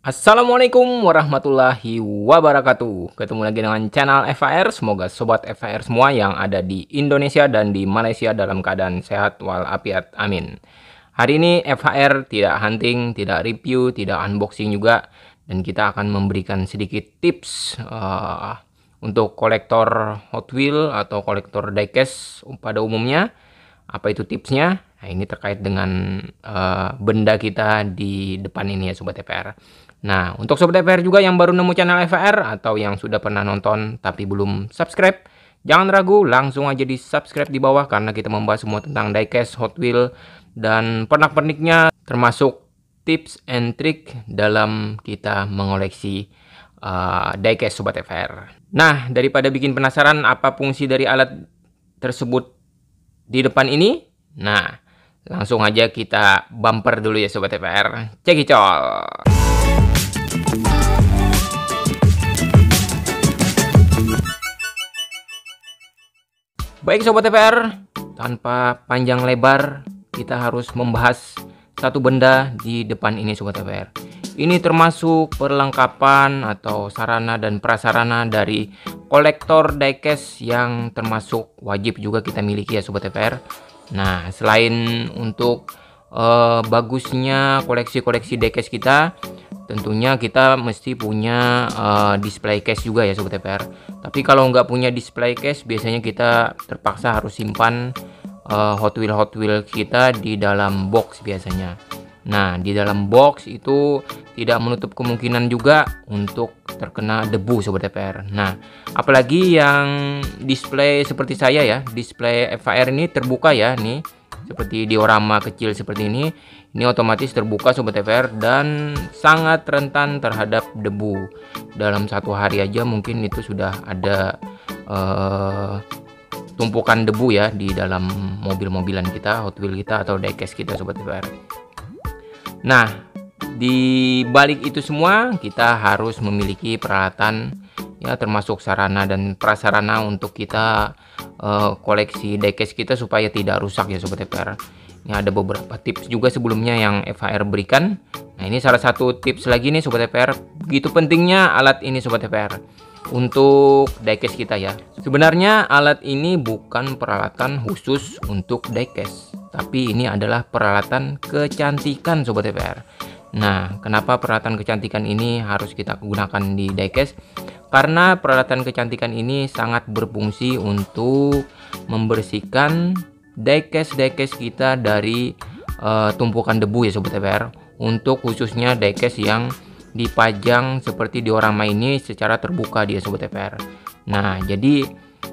Assalamualaikum warahmatullahi wabarakatuh. Ketemu lagi dengan channel FHR. Semoga sobat FHR semua yang ada di Indonesia dan di Malaysia dalam keadaan sehat walafiat. Amin. Hari ini FHR tidak hunting, tidak review, tidak unboxing juga, dan kita akan memberikan sedikit tips untuk kolektor Hot Wheels atau kolektor diecast pada umumnya. Apa itu tipsnya? Nah, ini terkait dengan benda kita di depan ini ya sobat FHR. Nah, untuk sobat FHR juga yang baru nemu channel FHR atau yang sudah pernah nonton tapi belum subscribe, jangan ragu, langsung aja di subscribe di bawah karena kita membahas semua tentang diecast, Hot Wheels, dan pernak-perniknya, termasuk tips and trick dalam kita mengoleksi diecast sobat FHR. Nah, daripada bikin penasaran apa fungsi dari alat tersebut di depan ini, nah langsung aja kita bumper dulu ya sobat FHR. Cekicol. Baik sobat FHR, tanpa panjang lebar kita harus membahas satu benda di depan ini sobat FHR. Ini termasuk perlengkapan atau sarana dan prasarana dari kolektor diecast yang termasuk wajib juga kita miliki ya sobat FHR. Nah, selain untuk bagusnya koleksi-koleksi diecast kita, tentunya kita mesti punya display case juga ya sobat FHR. Tapi kalau nggak punya display case, biasanya kita terpaksa harus simpan Hot Wheels kita di dalam box biasanya. Nah, di dalam box itu tidak menutup kemungkinan juga untuk terkena debu sobat FHR. Nah, apalagi yang display seperti saya ya, display FHR ini terbuka ya, nih seperti diorama kecil seperti ini otomatis terbuka sobat FHR dan sangat rentan terhadap debu. Dalam satu hari aja mungkin itu sudah ada tumpukan debu ya di dalam mobil-mobilan kita, Hot Wheels kita atau diecast kita sobat FHR. Nah, di balik itu semua kita harus memiliki peralatan ya, termasuk sarana dan prasarana untuk kita koleksi diecast kita supaya tidak rusak ya sobat FHR. Ini ada beberapa tips juga sebelumnya yang FHR berikan. Nah, ini salah satu tips lagi nih sobat FHR. Begitu pentingnya alat ini sobat FHR untuk diecast kita ya. Sebenarnya alat ini bukan peralatan khusus untuk diecast, tapi ini adalah peralatan kecantikan sobat FHR. Nah, kenapa peralatan kecantikan ini harus kita gunakan di diecast? Karena peralatan kecantikan ini sangat berfungsi untuk membersihkan diecast kita dari tumpukan debu ya sobat FHR. Untuk khususnya diecast yang dipajang seperti diorama ini secara terbuka dia sobat FHR. Nah, jadi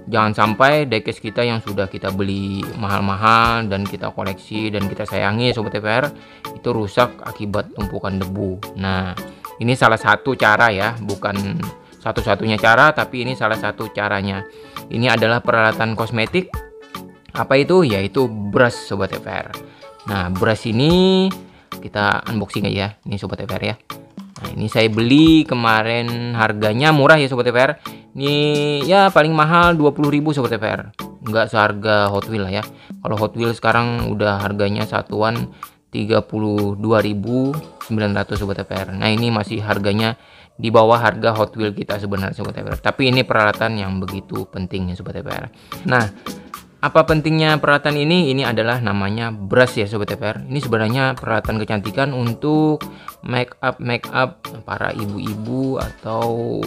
jangan sampai diecast kita yang sudah kita beli mahal-mahal dan kita koleksi dan kita sayangi sobat FHR itu rusak akibat tumpukan debu. Nah, ini salah satu cara ya, bukan satu-satunya cara, tapi ini salah satu caranya. Ini adalah peralatan kosmetik. Apa itu? Yaitu brush sobat FHR. Nah, brush ini kita unboxing aja ini sobat FHR ya. Nah, ini saya beli kemarin, harganya murah ya sobat FHR. Ini ya paling mahal 20.000 sobat FHR. Enggak seharga Hot Wheels lah ya. Kalau Hot Wheels sekarang udah harganya satuan 32.900 sobat FHR. Nah, ini masih harganya di bawah harga Hot Wheels kita sebenarnya sobat FHR. Tapi ini peralatan yang begitu penting ya sobat FHR. Nah, apa pentingnya peralatan ini? Ini adalah namanya brush ya sobat FHR. Ini sebenarnya peralatan kecantikan untuk make up para ibu-ibu atau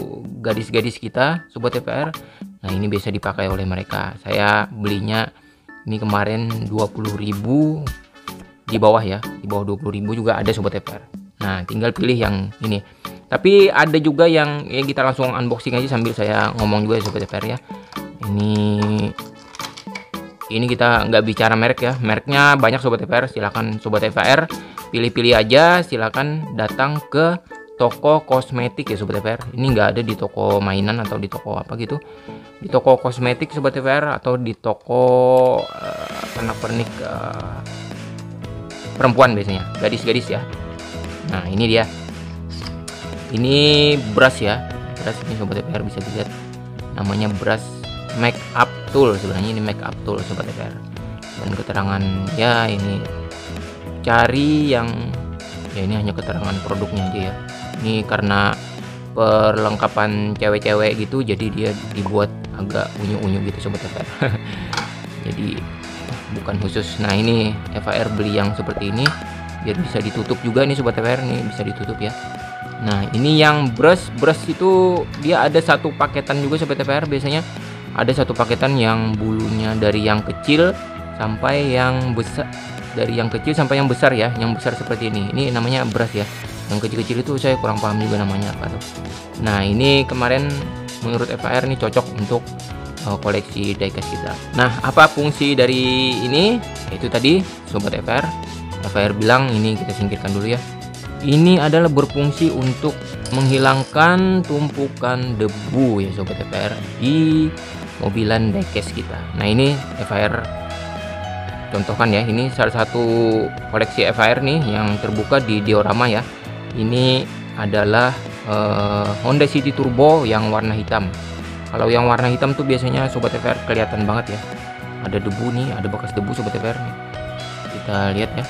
gadis-gadis kita sobat FHR. Nah, ini biasa dipakai oleh mereka. Saya belinya ini kemarin 20.000 di bawah ya. Di bawah 20.000 juga ada sobat FHR. Nah, tinggal pilih yang ini. Tapi ada juga yang kita langsung unboxing aja sambil saya ngomong juga ya sobat FHR ya. Ini kita nggak bicara merek ya, mereknya banyak sobat FHR. Silakan sobat FHR pilih-pilih aja, silakan datang ke toko kosmetik ya sobat FHR. Ini nggak ada di toko mainan atau di toko apa gitu, di toko kosmetik sobat FHR atau di toko pernak-pernik perempuan biasanya, gadis-gadis ya. Nah, ini dia, ini brush ya, brush ini sobat FHR bisa dilihat namanya brush make up tool. Sebenarnya ini make up tool sobat FHR, dan keterangan ya ini cari yang ya ini hanya keterangan produknya aja ya. Ini karena perlengkapan cewek-cewek gitu, jadi dia dibuat agak unyu-unyu gitu Sobat FR. Jadi bukan khusus. Nah ini FHR beli yang seperti ini biar bisa ditutup juga nih Sobat FR, nih bisa ditutup ya. Nah ini yang brush itu dia ada satu paketan juga Sobat FR. Biasanya ada satu paketan yang bulunya dari yang kecil sampai yang besar, dari yang kecil sampai yang besar ya. Yang besar seperti ini namanya brush ya. Yang kecil-kecil itu saya kurang paham juga namanya apa tuh. Nah ini kemarin menurut FHR nih cocok untuk koleksi diecast kita. Nah apa fungsi dari ini? Itu tadi Sobat FHR bilang ini kita singkirkan dulu ya. Ini adalah berfungsi untuk menghilangkan tumpukan debu ya Sobat FHR di mobilan diecast kita. Nah ini FHR contohkan ya, ini salah satu koleksi FHR nih yang terbuka di diorama ya. Ini adalah Honda City Turbo yang warna hitam. Kalau yang warna hitam tuh biasanya Sobat FHR kelihatan banget ya. Ada debu nih, ada bekas debu Sobat FHR nih. Kita lihat ya.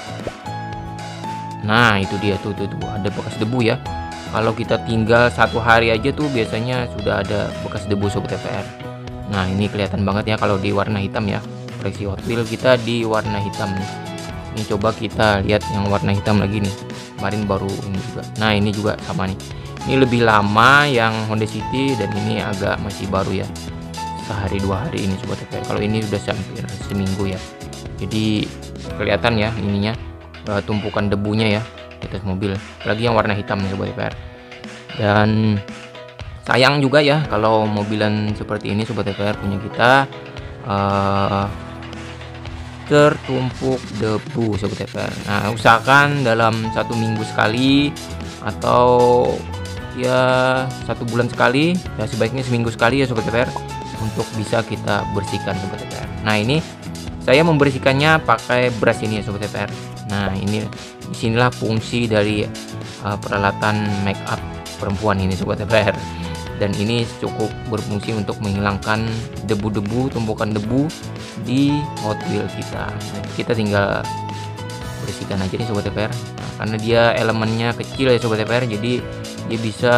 Nah itu dia tuh ada bekas debu ya. Kalau kita tinggal 1 hari aja tuh biasanya sudah ada bekas debu Sobat FHR. Nah ini kelihatan banget ya kalau di warna hitam ya. Koleksi Hot Wheels kita di warna hitam nih. Ini coba kita lihat yang warna hitam lagi nih. Kemarin baru ini juga. Nah ini juga sama nih. Ini lebih lama yang Honda City dan ini agak masih baru ya. Sehari 2 hari ini Sobat FHR. Kalau ini sudah hampir seminggu ya. Jadi kelihatan ya ininya tumpukan debunya ya di atas mobil. Lagi yang warna hitam nih Sobat FHR. Dan sayang juga ya kalau mobilan seperti ini Sobat FHR punya kita tertumpuk debu Sobat FHR. Nah usahakan dalam 1 minggu sekali atau ya 1 bulan sekali ya, sebaiknya seminggu sekali ya Sobat FHR, untuk bisa kita bersihkan Sobat FHR. Nah ini saya membersihkannya pakai brush ini ya Sobat FHR. Nah ini disinilah fungsi dari peralatan make up perempuan ini Sobat FHR. Dan ini cukup berfungsi untuk menghilangkan debu-debu, tumpukan debu di Hot Wheels kita. Nah, kita tinggal bersihkan aja nih Sobat FHR. Nah, karena dia elemennya kecil ya Sobat FHR, jadi dia bisa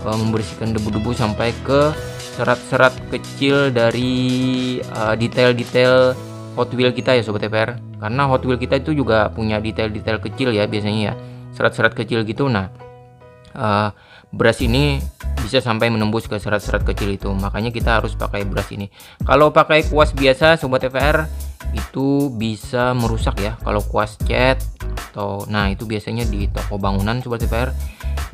membersihkan debu-debu sampai ke serat-serat kecil dari detail-detail Hot Wheels kita ya Sobat FHR. Karena Hot Wheels kita itu juga punya detail-detail kecil ya biasanya ya, serat-serat kecil gitu. Nah brush ini bisa sampai menembus ke serat-serat kecil itu, makanya kita harus pakai brush ini. Kalau pakai kuas biasa Sobat FHR itu bisa merusak ya. Kalau kuas cat atau nah itu biasanya di toko bangunan Sobat FHR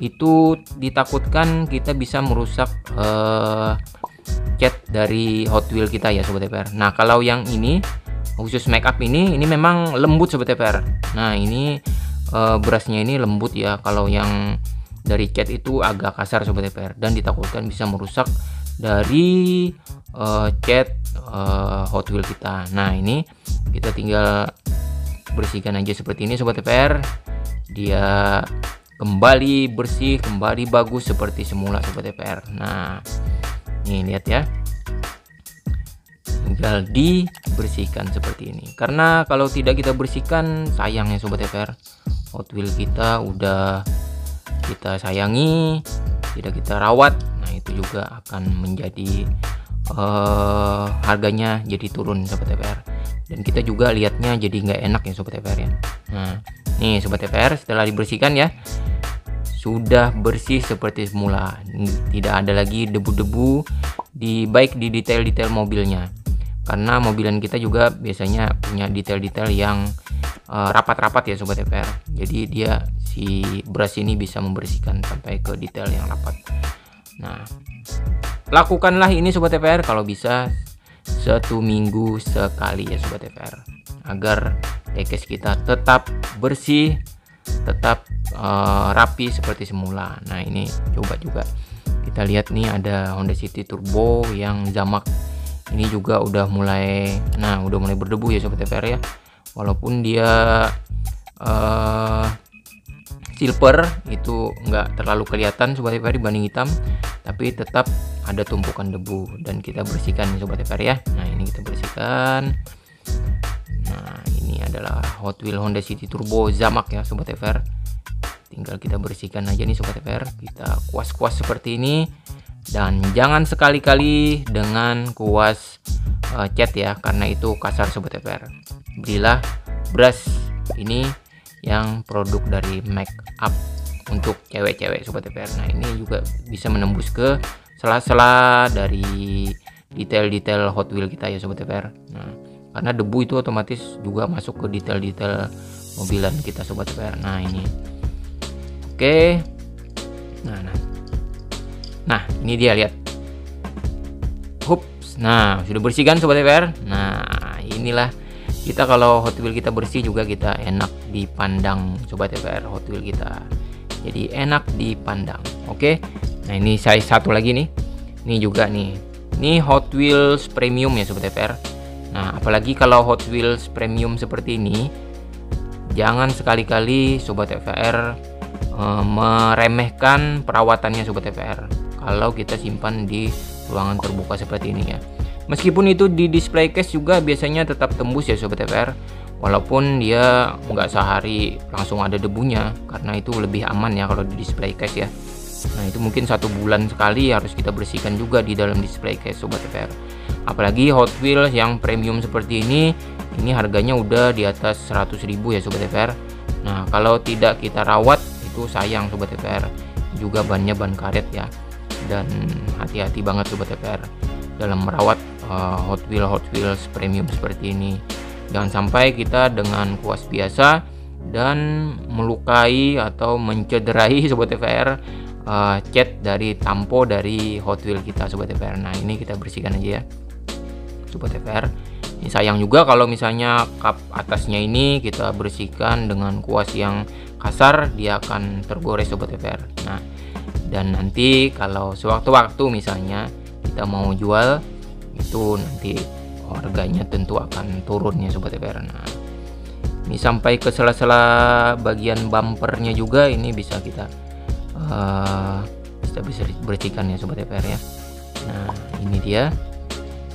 itu ditakutkan kita bisa merusak cat dari Hot Wheels kita ya Sobat FHR. Nah kalau yang ini khusus make up ini memang lembut Sobat FHR. Nah ini brushnya ini lembut ya. Kalau yang dari cat itu agak kasar Sobat FHR dan ditakutkan bisa merusak dari cat Hot Wheels kita. Nah ini kita tinggal bersihkan aja seperti ini Sobat FHR. Dia kembali bersih, kembali bagus seperti semula Sobat FHR. Nah nih lihat ya, tinggal dibersihkan seperti ini. Karena kalau tidak kita bersihkan sayang ya Sobat FHR. Hot Wheels kita udah kita sayangi, tidak kita rawat, nah itu juga akan menjadi harganya jadi turun Sobat FHR. Dan kita juga lihatnya jadi nggak enak ya Sobat FHR ya. Nah nih Sobat FHR setelah dibersihkan ya, sudah bersih seperti semula, tidak ada lagi debu-debu baik di detail-detail mobilnya. Karena mobilan kita juga biasanya punya detail-detail yang rapat-rapat ya Sobat FHR. Jadi dia si brush ini bisa membersihkan sampai ke detail yang rapat. Nah lakukanlah ini Sobat FHR kalau bisa 1 minggu sekali ya Sobat FHR, agar diecast kita tetap bersih, tetap rapi seperti semula. Nah ini coba juga kita lihat nih, ada Honda City Turbo yang zamak ini juga udah mulai berdebu ya Sobat FHR ya. Walaupun dia silver itu nggak terlalu kelihatan Sobat FHR dibanding hitam, tapi tetap ada tumpukan debu dan kita bersihkan Sobat FHR ya. Nah ini kita bersihkan. Nah ini adalah Hot Wheels Honda City Turbo zamak ya Sobat FHR. tinggal kita bersihkan aja nih Sobat FR. Kita kuas-kuas seperti ini, dan jangan sekali-kali dengan kuas cat ya, karena itu kasar Sobat FR. Belilah brush ini yang produk dari make up untuk cewek-cewek Sobat FR. Nah, ini juga bisa menembus ke sela-sela dari detail-detail Hot Wheel kita ya Sobat FR. Nah, karena debu itu otomatis juga masuk ke detail-detail mobilan kita Sobat FR. Nah, ini oke. Nah, ini dia, lihat. Hups. Nah, sudah bersih kan Sobat FR. Nah, inilah kita kalau Hot Wheel kita bersih juga kita enak dipandang Sobat FR. Hot Wheel kita jadi enak dipandang. Oke. Nah, ini saya satu lagi nih. Ini juga nih. Ini Hot Wheels Premium ya Sobat FR. Nah, apalagi kalau Hot Wheels Premium seperti ini, jangan sekali-kali Sobat FR meremehkan perawatannya Sobat FR kalau kita simpan di ruangan terbuka seperti ini ya. Meskipun itu di display case juga biasanya tetap tembus ya Sobat FR, walaupun dia nggak sehari langsung ada debunya, karena itu lebih aman ya kalau di display case ya. Nah, itu mungkin 1 bulan sekali harus kita bersihkan juga di dalam display case Sobat FR. Apalagi Hot Wheels yang premium seperti ini harganya udah di atas 100.000 ya Sobat FR. Nah, kalau tidak kita rawat itu sayang Sobat FR. Juga bannya ban karet ya, dan hati-hati banget Sobat FR dalam merawat Hot Wheels premium seperti ini. Jangan sampai kita dengan kuas biasa dan melukai atau mencederai Sobat FR cat dari tampo dari Hot Wheels kita Sobat FR. Nah, ini kita bersihkan aja ya Sobat FR. Ini sayang juga kalau misalnya kap atasnya ini kita bersihkan dengan kuas yang kasar, dia akan tergores Sobat FR. Nah, dan nanti kalau sewaktu-waktu misalnya kita mau jual, itu nanti harganya tentu akan turun ya Sobat FR. Nah, ini sampai ke sela-sela bagian bumpernya juga ini bisa kita bersihkan ya Sobat FR ya. Nah, ini dia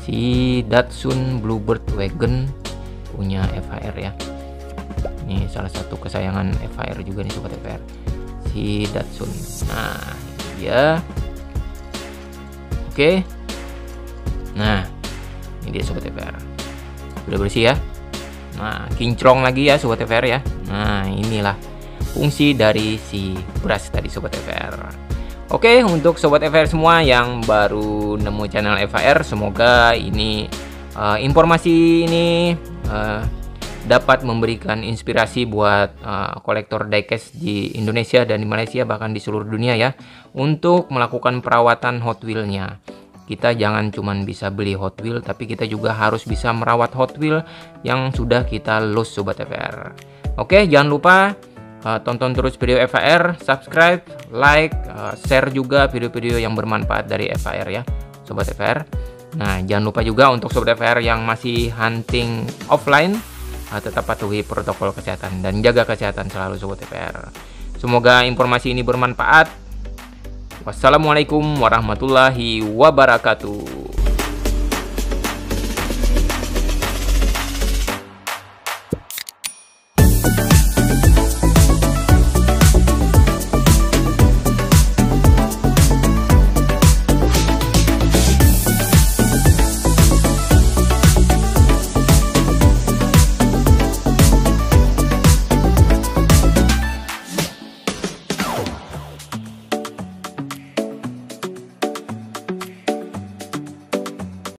si Datsun Bluebird Wagon punya FHR ya. Ini salah satu kesayangan FHR juga nih Sobat FR, si Datsun. Nah, ini dia. Oke. Nah, ini dia Sobat FR. Udah bersih ya. Nah, kinclong lagi ya Sobat FR ya. Nah, inilah fungsi dari si brush tadi Sobat FR. Oke, untuk Sobat FR semua yang baru nemu channel FHR, semoga ini informasi ini dapat memberikan inspirasi buat kolektor diecast di Indonesia dan di Malaysia, bahkan di seluruh dunia ya, untuk melakukan perawatan Hot Wheel-nya. Kita jangan cuman bisa beli Hot Wheel, tapi kita juga harus bisa merawat Hot Wheel yang sudah kita loose Sobat FR. Oke, jangan lupa tonton terus video FHR, subscribe, like, share juga video-video yang bermanfaat dari FHR ya Sobat FR. Nah, jangan lupa juga untuk Sobat FHR yang masih hunting offline, tetap patuhi protokol kesehatan dan jaga kesehatan selalu Sobat FHR. Semoga informasi ini bermanfaat. Wassalamualaikum warahmatullahi wabarakatuh.